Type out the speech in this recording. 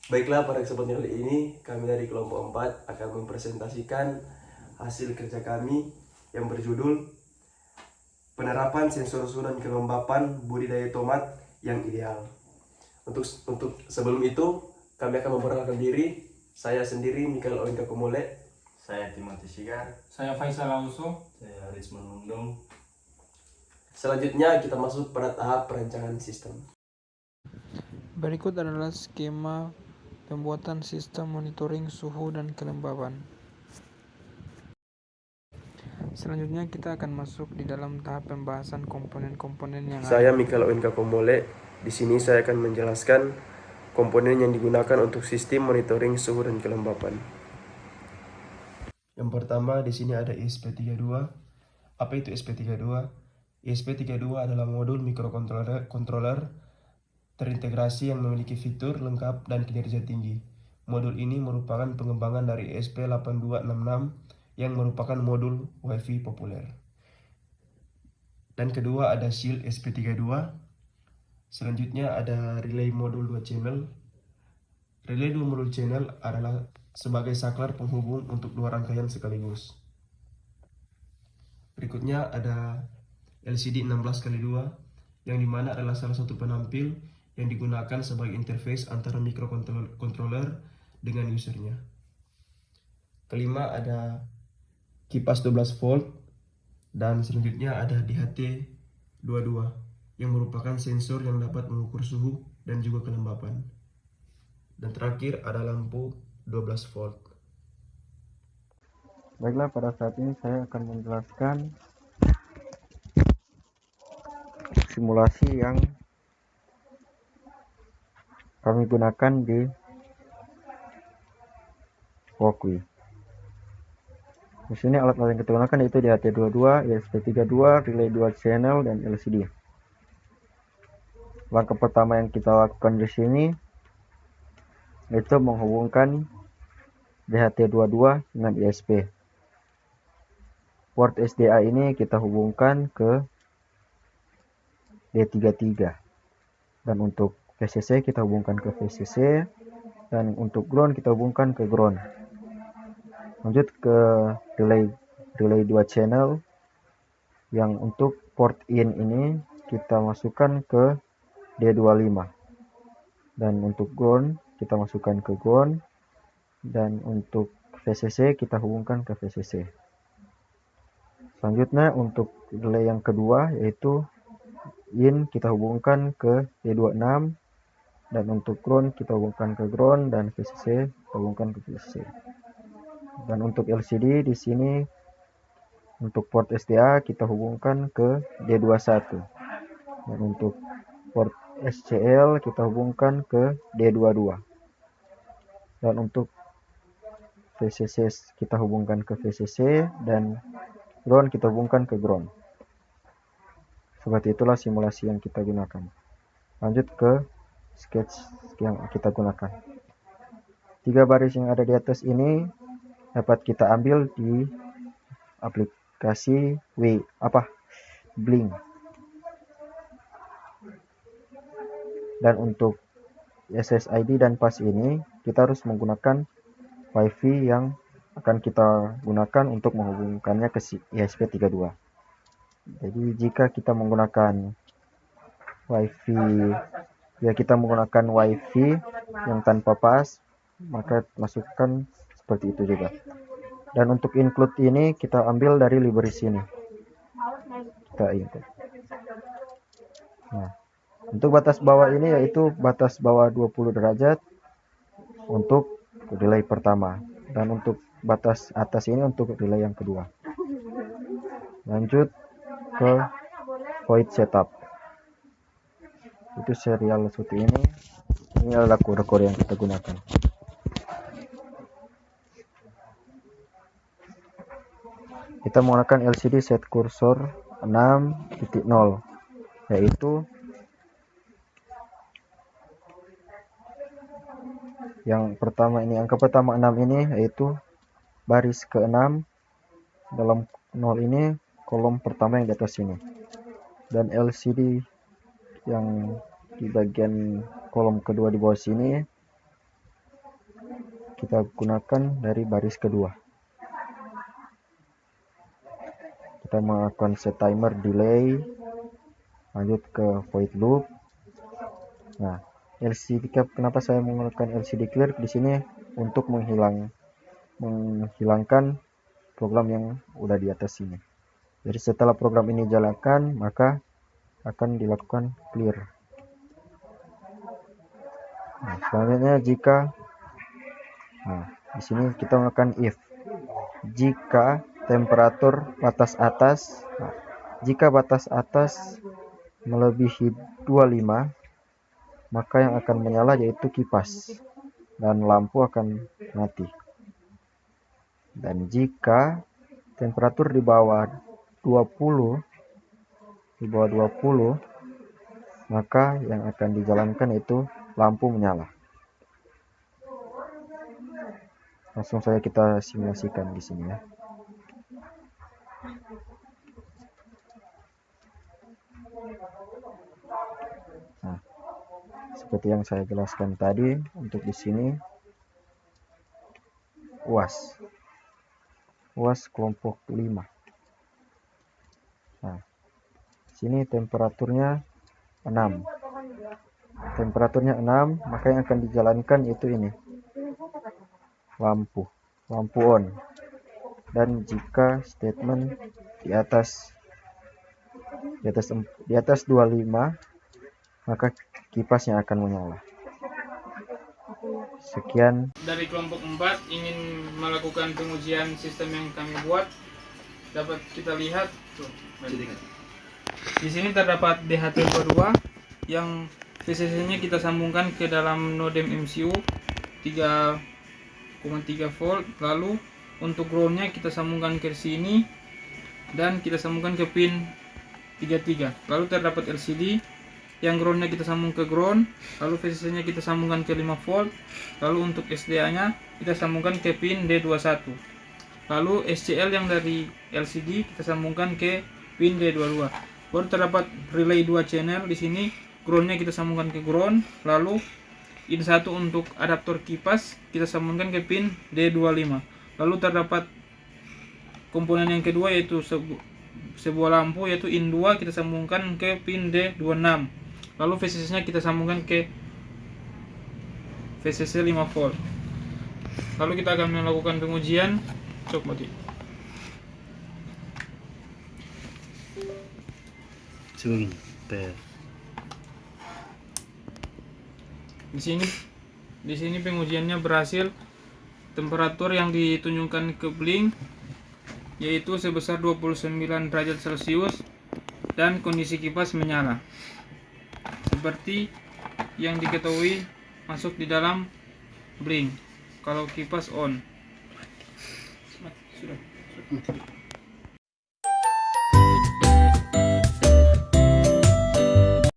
Baiklah, pada kesempatan kali ini kami dari kelompok 4 akan mempresentasikan hasil kerja kami yang berjudul penerapan sensor suhu dan kelembapan budidaya tomat yang ideal. Untuk sebelum itu kami akan memperkenalkan diri. Saya sendiri Mikael Oinka Komole. Saya Timothy Sigar. Saya Faisal Auso. Saya Risman Mundung. Selanjutnya kita masuk pada tahap perancangan sistem. Berikut adalah skema pembuatan sistem monitoring suhu dan kelembapan. Selanjutnya kita akan masuk di dalam tahap pembahasan komponen-komponen yang Saya ada. Mikael Oinka Komole. Di sini saya akan menjelaskan komponen yang digunakan untuk sistem monitoring suhu dan kelembapan. Yang pertama di sini ada ESP32. Apa itu ESP32? ESP32 adalah modul microcontroller terintegrasi yang memiliki fitur lengkap dan kinerja tinggi. Modul ini merupakan pengembangan dari ESP8266 yang merupakan modul Wi-Fi populer. Dan kedua ada Shield ESP32. Selanjutnya ada relay modul 2 channel. Relay 2 modul channel adalah sebagai saklar penghubung untuk dua rangkaian sekaligus. Berikutnya ada LCD 16x2 yang dimana adalah salah satu penampil yang digunakan sebagai interface antara microcontroller dengan usernya. Kelima ada kipas 12 volt dan selanjutnya ada DHT22 yang merupakan sensor yang dapat mengukur suhu dan juga kelembapan. Dan terakhir ada lampu 12 volt. Baiklah, pada saat ini saya akan menjelaskan simulasi yang kami gunakan di Walkway. Di sini alat-alat yang kita gunakan yaitu DHT22, ESP32, relay 2 channel, dan LCD. Langkah pertama yang kita lakukan di sini yaitu menghubungkan DHT22 dengan ESP. Port SDA ini kita hubungkan ke D33, dan untuk VCC kita hubungkan ke VCC, dan untuk ground kita hubungkan ke ground. Lanjut ke relay 2 channel yang untuk port in ini kita masukkan ke D25, dan untuk ground kita masukkan ke ground, dan untuk VCC kita hubungkan ke VCC. Selanjutnya untuk relay yang kedua yaitu in kita hubungkan ke D26, dan untuk ground kita hubungkan ke ground, dan VCC kita hubungkan ke VCC. Dan untuk LCD di sini untuk port SDA kita hubungkan ke D21, dan untuk port SCL kita hubungkan ke D22, dan untuk VCC kita hubungkan ke VCC, dan ground kita hubungkan ke ground. Seperti itulah simulasi yang kita gunakan. Lanjut ke sketch yang kita gunakan. 3 baris yang ada di atas ini dapat kita ambil di aplikasi Blink. Dan untuk SSID dan pas ini kita harus menggunakan Wi-Fi yang akan kita gunakan untuk menghubungkannya ke ESP32. Jadi jika kita menggunakan Wi-Fi yang tanpa pas, maka masukkan seperti itu juga. Dan untuk include ini kita ambil dari library sini. Kita include. Nah, untuk batas bawah ini yaitu batas bawah 20 derajat untuk relay pertama, dan untuk batas atas ini untuk relay yang kedua. Lanjut ke void setup. Itu serial seperti ini. Ini adalah kode-kode yang kita gunakan. Kita menggunakan LCD set kursor 6.0, yaitu yang pertama ini, angka pertama 6 ini yaitu baris ke-6 dalam 0 ini, kolom pertama yang di atas ini. Dan LCD yang di bagian kolom kedua di bawah sini kita gunakan dari baris kedua. Kita melakukan set timer delay, lanjut ke void loop. Nah, LCD cap, kenapa saya menggunakan LCD clear di sini? Untuk menghilangkan program yang udah di atas sini. Jadi setelah program ini jalankan, maka akan dilakukan clear. Nah, selanjutnya di sini kita melakukan if. Jika temperatur batas atas, jika batas atas melebihi 25, maka yang akan menyala yaitu kipas dan lampu akan mati. Dan jika temperatur di bawah 20, maka yang akan dijalankan itu lampu menyala. Langsung saja kita simulasikan di sini ya. Nah, seperti yang saya jelaskan tadi, untuk di sini UAS kelompok 5. Nah, sini temperaturnya 6. Temperaturnya 6, maka yang akan dijalankan itu ini. Lampu on. Dan jika statement di atas 25, maka kipasnya akan menyala. Sekian. Dari kelompok 4 ingin melakukan pengujian sistem yang kami buat, dapat kita lihat tuh, di sini terdapat DHT2 yang VCC-nya kita sambungkan ke dalam modem MCU 3,3 volt. Lalu untuk ground-nya kita sambungkan ke sini dan kita sambungkan ke pin 33. Lalu terdapat LCD yang ground-nya kita sambung ke ground, lalu VCC-nya kita sambungkan ke 5 volt. Lalu untuk SDA-nya kita sambungkan ke pin D21. Lalu SCL yang dari LCD kita sambungkan ke pin D22. Baru terdapat relay 2 channel di sini. Ground-nya kita sambungkan ke ground, lalu in 1 untuk adaptor kipas kita sambungkan ke pin D25. Lalu terdapat komponen yang kedua yaitu sebuah lampu yaitu in 2 kita sambungkan ke pin D26. Lalu VCC-nya kita sambungkan ke VCC 5 volt. Lalu kita akan melakukan pengujian. Coba mati. Di sini pengujiannya berhasil. Temperatur yang ditunjukkan ke blink yaitu sebesar 29 derajat Celcius dan kondisi kipas menyala. Seperti yang diketahui masuk di dalam blink kalau kipas on. Sudah.